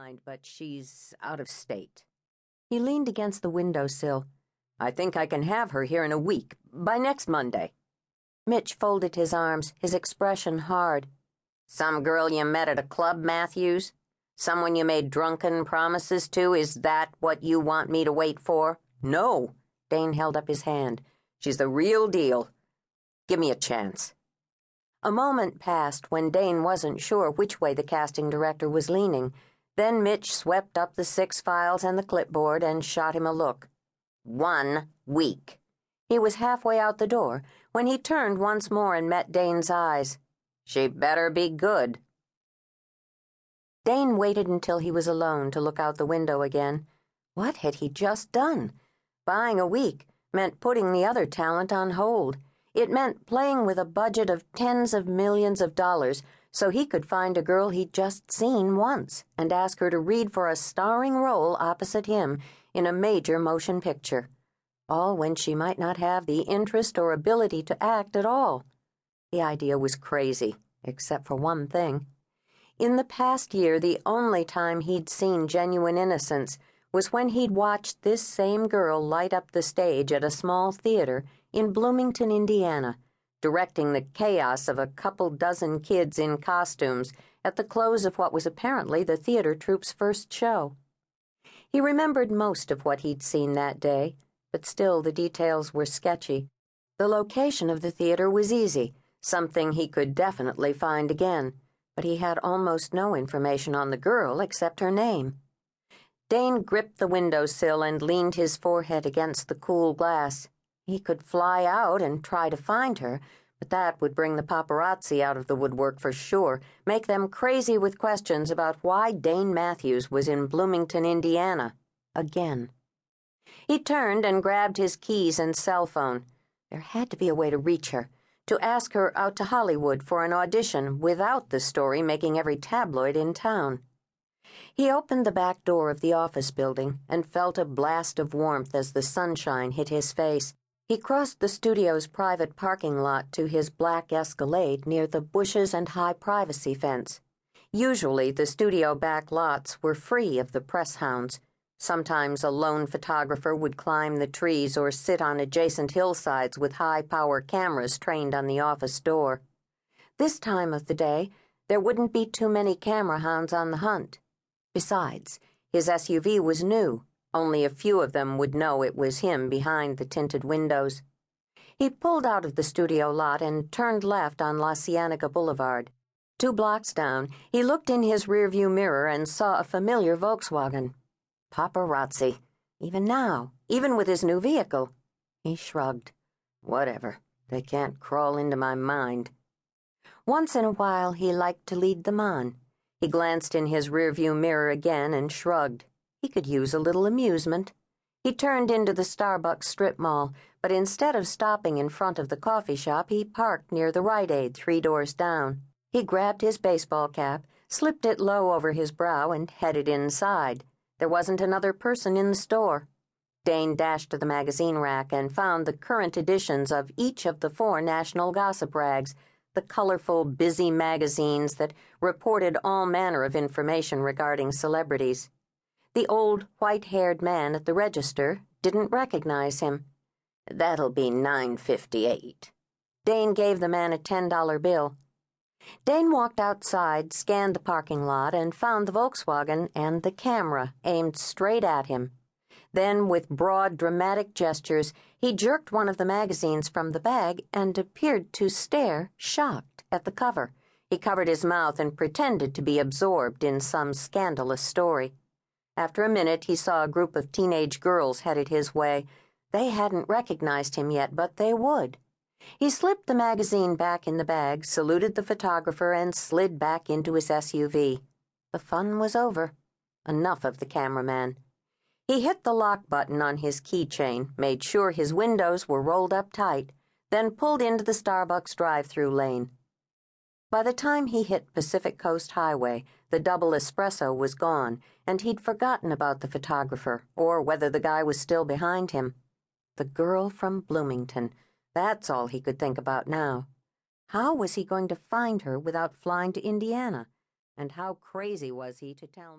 mind, but she's out of state. He leaned against the windowsill. I think I can have her here in a week, by next Monday. Mitch folded his arms, his expression hard. Some girl you met at a club, Matthews? Someone you made drunken promises to? Is that what you want me to wait for? No. Dane held up his hand. She's the real deal. Give me a chance. A moment passed when Dane wasn't sure which way the casting director was leaning. Then Mitch swept up the 6 files and the clipboard and shot him a look. 1 week. He was halfway out the door when he turned once more and met Dane's eyes. She better be good. Dane waited until he was alone to look out the window again. What had he just done? Buying a week meant putting the other talent on hold. It meant playing with a budget of tens of millions of dollars so he could find a girl he'd just seen once and ask her to read for a starring role opposite him in a major motion picture. All when she might not have the interest or ability to act at all. The idea was crazy, except for one thing. In the past year, the only time he'd seen genuine innocence was when he'd watched this same girl light up the stage at a small theater in Bloomington, Indiana, directing the chaos of a couple dozen kids in costumes at the close of what was apparently the theater troupe's first show. He remembered most of what he'd seen that day, but still the details were sketchy. The location of the theater was easy, something he could definitely find again, but he had almost no information on the girl except her name. Dane gripped the windowsill and leaned his forehead against the cool glass. He could fly out and try to find her, but that would bring the paparazzi out of the woodwork for sure, make them crazy with questions about why Dane Matthews was in Bloomington, Indiana, again. He turned and grabbed his keys and cell phone. There had to be a way to reach her, to ask her out to Hollywood for an audition without the story making every tabloid in town. He opened the back door of the office building and felt a blast of warmth as the sunshine hit his face. He crossed the studio's private parking lot to his black Escalade near the bushes and high privacy fence. Usually the studio back lots were free of the press hounds. Sometimes a lone photographer would climb the trees or sit on adjacent hillsides with high-power cameras trained on the office door. This time of the day, there wouldn't be too many camera hounds on the hunt. Besides, his SUV was new. Only a few of them would know it was him behind the tinted windows. He pulled out of the studio lot and turned left on La Cienega Boulevard. 2 blocks down, he looked in his rearview mirror and saw a familiar Volkswagen. Paparazzi. Even now, even with his new vehicle. He shrugged. Whatever. They can't crawl into my mind. Once in a while, he liked to lead them on. He glanced in his rearview mirror again and shrugged. He could use a little amusement. He turned into the Starbucks strip mall, but instead of stopping in front of the coffee shop, he parked near the Rite Aid 3 doors down. He grabbed his baseball cap, slipped it low over his brow, and headed inside. There wasn't another person in the store. Dane dashed to the magazine rack and found the current editions of each of the 4 national gossip rags, the colorful, busy magazines that reported all manner of information regarding celebrities. The old, white-haired man at the register didn't recognize him. That'll be $9.58. Dane gave the man a $10 bill. Dane walked outside, scanned the parking lot, and found the Volkswagen and the camera aimed straight at him. Then, with broad, dramatic gestures, he jerked one of the magazines from the bag and appeared to stare, shocked, at the cover. He covered his mouth and pretended to be absorbed in some scandalous story. After a minute, he saw a group of teenage girls headed his way. They hadn't recognized him yet, but they would. He slipped the magazine back in the bag, saluted the photographer, and slid back into his SUV. The fun was over. Enough of the cameraman. He hit the lock button on his keychain, made sure his windows were rolled up tight, then pulled into the Starbucks drive-through lane. By the time he hit Pacific Coast Highway, the double espresso was gone, and he'd forgotten about the photographer, or whether the guy was still behind him. The girl from Bloomington. That's all he could think about now. How was he going to find her without flying to Indiana? And how crazy was he to tell